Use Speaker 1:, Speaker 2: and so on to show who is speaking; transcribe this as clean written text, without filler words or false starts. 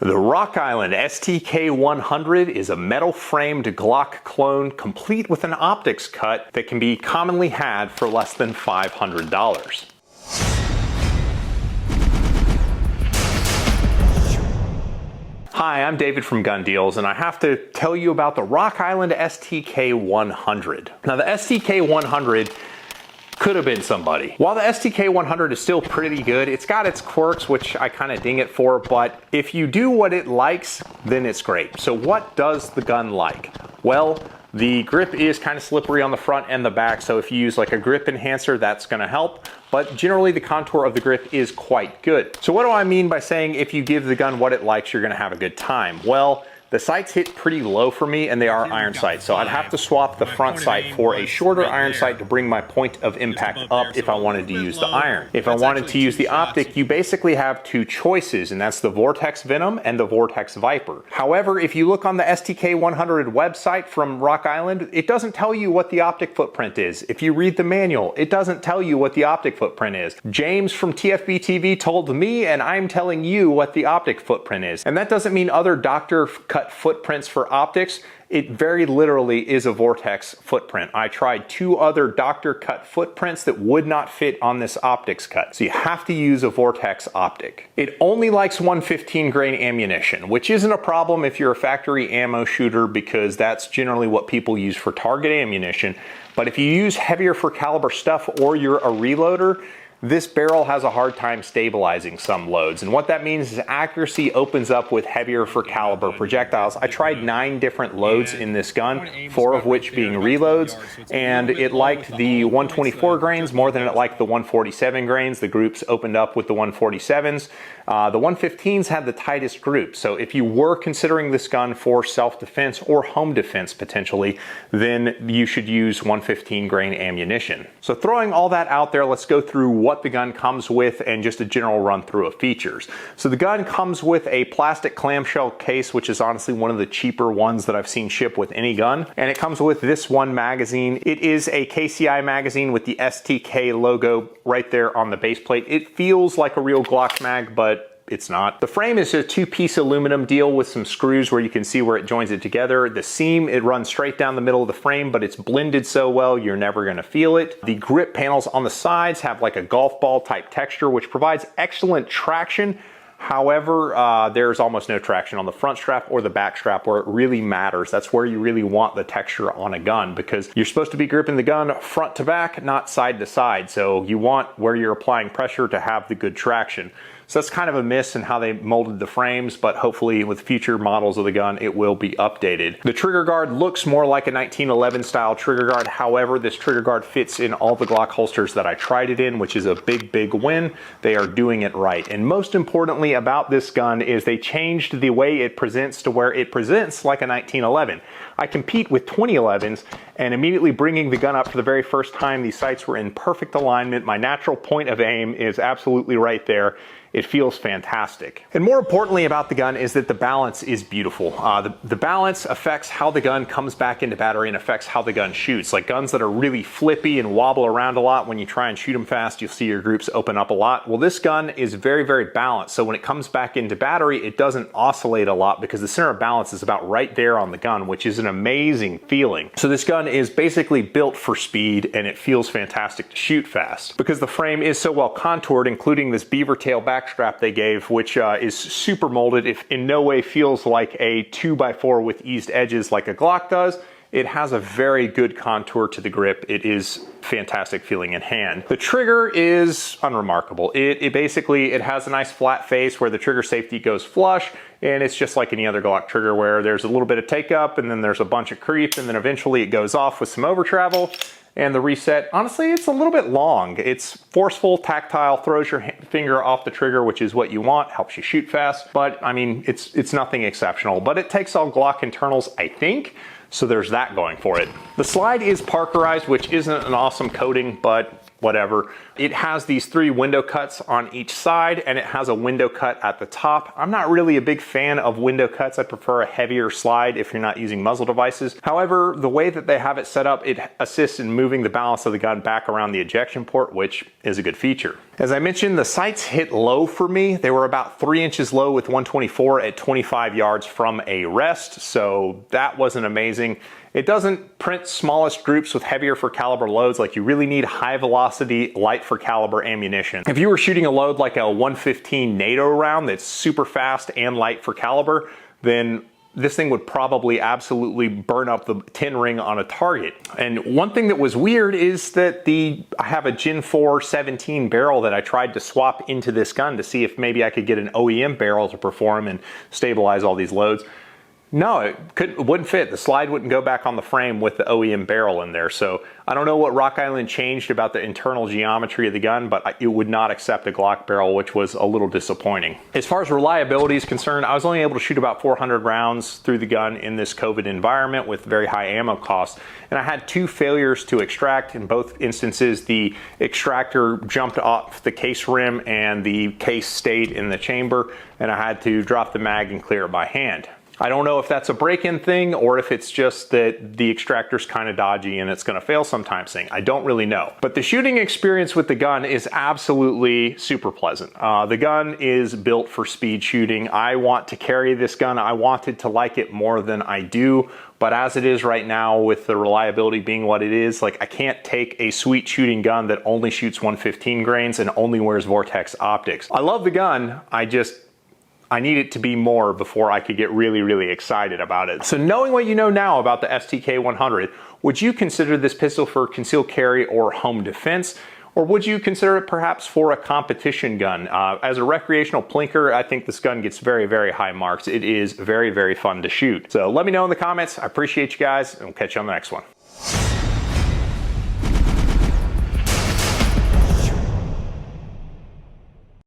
Speaker 1: The Rock Island STK100 is a metal-framed Glock clone complete with an optics cut that can be commonly had for less than $500. Hi, I'm David from Gun Deals, and I have to tell you about the Rock Island STK100. Now, the STK100 could have been somebody. While the STK100 is still pretty good, it's got its quirks, which I kind of ding it for, but if you do what it likes, then it's great. So what does the gun like? Well, the grip is kind of slippery on the front and the back, so if you use like a grip enhancer, that's gonna help. But generally the contour of the grip is quite good. So what do I mean by saying if you give the gun what it likes, you're gonna have a good time? Well, the sights hit pretty low for me, and they are iron sights, so I'd have to swap the front sight for a shorter iron sight to bring my point of impact up if I wanted to use the iron. If I wanted to use the optic, you basically have two choices, and that's the Vortex Venom and the Vortex Viper. However, if you look on the STK100 website from Rock Island, it doesn't tell you what the optic footprint is. If you read the manual, it doesn't tell you what the optic footprint is. James from TFB TV told me, and I'm telling you what the optic footprint is. And that doesn't mean other doctor cut footprints for optics. It very literally is a Vortex footprint. I tried two other doctor cut footprints that would not fit on this optics cut. So you have to use a Vortex optic. It only likes 115 grain ammunition, which isn't a problem if you're a factory ammo shooter, because that's generally what people use for target ammunition. But if you use heavier for caliber stuff or you're a reloader, this barrel has a hard time stabilizing some loads, and what that means is accuracy opens up with heavier for caliber projectiles. I tried 9 different loads in this gun, 4 of which being reloads, and it liked the 124 grains more than it liked the 147 grains. The groups opened up with the 147s. The 115s had the tightest group, so if you were considering this gun for self-defense or home defense potentially, then you should use 115 grain ammunition. So throwing all that out there, let's go through what the gun comes with and just a general run through of features. So the gun comes with a plastic clamshell case, which is honestly one of the cheaper ones that I've seen ship with any gun, and it comes with this one magazine. It is a KCI magazine with the STK logo right there on the base plate. It feels like a real Glock mag, but it's not. The frame is a 2-piece aluminum deal with some screws where you can see where it joins it together. The seam, it runs straight down the middle of the frame, but it's blended so well you're never gonna feel it. The grip panels on the sides have like a golf ball type texture, which provides excellent traction. However, there's almost no traction on the front strap or the back strap where it really matters. That's where you really want the texture on a gun, because you're supposed to be gripping the gun front to back, not side to side. So you want where you're applying pressure to have the good traction. So that's kind of a miss in how they molded the frames, but hopefully with future models of the gun, it will be updated. The trigger guard looks more like a 1911 style trigger guard. However, this trigger guard fits in all the Glock holsters that I tried it in, which is a big, big win. They are doing it right. And most importantly about this gun is they changed the way it presents to where it presents like a 1911. I compete with 2011s, and immediately bringing the gun up for the very first time, these sights were in perfect alignment. My natural point of aim is absolutely right there. It feels fantastic. And more importantly about the gun is that the balance is beautiful. The balance affects how the gun comes back into battery and affects how the gun shoots. Like guns that are really flippy and wobble around a lot, when you try and shoot them fast, you'll see your groups open up a lot. Well, this gun is very, very balanced. So when it comes back into battery, it doesn't oscillate a lot because the center of balance is about right there on the gun, which is an amazing feeling. So this gun is basically built for speed, and it feels fantastic to shoot fast. Because the frame is so well contoured, including this beaver tail back strap they gave, which is super molded. It in no way feels like a 2x4 with eased edges like a Glock does. It has a very good contour to the grip. It is fantastic feeling in hand. The trigger is unremarkable. It basically has a nice flat face where the trigger safety goes flush, and it's just like any other Glock trigger where there's a little bit of take up, and then there's a bunch of creep, and then eventually it goes off with some over travel. And the reset, honestly, it's a little bit long. It's forceful, tactile, throws your finger off the trigger, which is what you want, helps you shoot fast. But I mean, it's nothing exceptional. But it takes all Glock internals, I think. So there's that going for it. The slide is Parkerized, which isn't an awesome coating, but whatever. It has these 3 window cuts on each side, and it has a window cut at the top. I'm not really a big fan of window cuts. I prefer a heavier slide if you're not using muzzle devices. However, the way that they have it set up, it assists in moving the balance of the gun back around the ejection port, which is a good feature. As I mentioned, the sights hit low for me. They were about 3 inches low with 124 at 25 yards from a rest, so that wasn't amazing. It doesn't print smallest groups with heavier for caliber loads. Like, you really need high velocity, light for caliber ammunition. If you were shooting a load like a 115 NATO round that's super fast and light for caliber, then this thing would probably absolutely burn up the tin ring on a target. And one thing that was weird is that I have a Gen 4 17 barrel that I tried to swap into this gun to see if maybe I could get an OEM barrel to perform and stabilize all these loads. No, it wouldn't fit. The slide wouldn't go back on the frame with the OEM barrel in there. So I don't know what Rock Island changed about the internal geometry of the gun, but it would not accept a Glock barrel, which was a little disappointing. As far as reliability is concerned, I was only able to shoot about 400 rounds through the gun in this COVID environment with very high ammo costs. And I had 2 failures to extract. In both instances, the extractor jumped off the case rim and the case stayed in the chamber, and I had to drop the mag and clear it by hand. I don't know if that's a break-in thing or if it's just that the extractor's kind of dodgy and it's going to fail sometimes thing. I don't really know. But the shooting experience with the gun is absolutely super pleasant. The gun is built for speed shooting. I want to carry this gun. I wanted to like it more than I do. But as it is right now, with the reliability being what it is, like, I can't take a sweet shooting gun that only shoots 115 grains and only wears Vortex optics. I love the gun. I need it to be more before I could get really, really excited about it. So knowing what you know now about the STK100, would you consider this pistol for concealed carry or home defense? Or would you consider it perhaps for a competition gun? As a recreational plinker, I think this gun gets very, very high marks. It is very, very fun to shoot. So let me know in the comments. I appreciate you guys, and we'll catch you on the next one.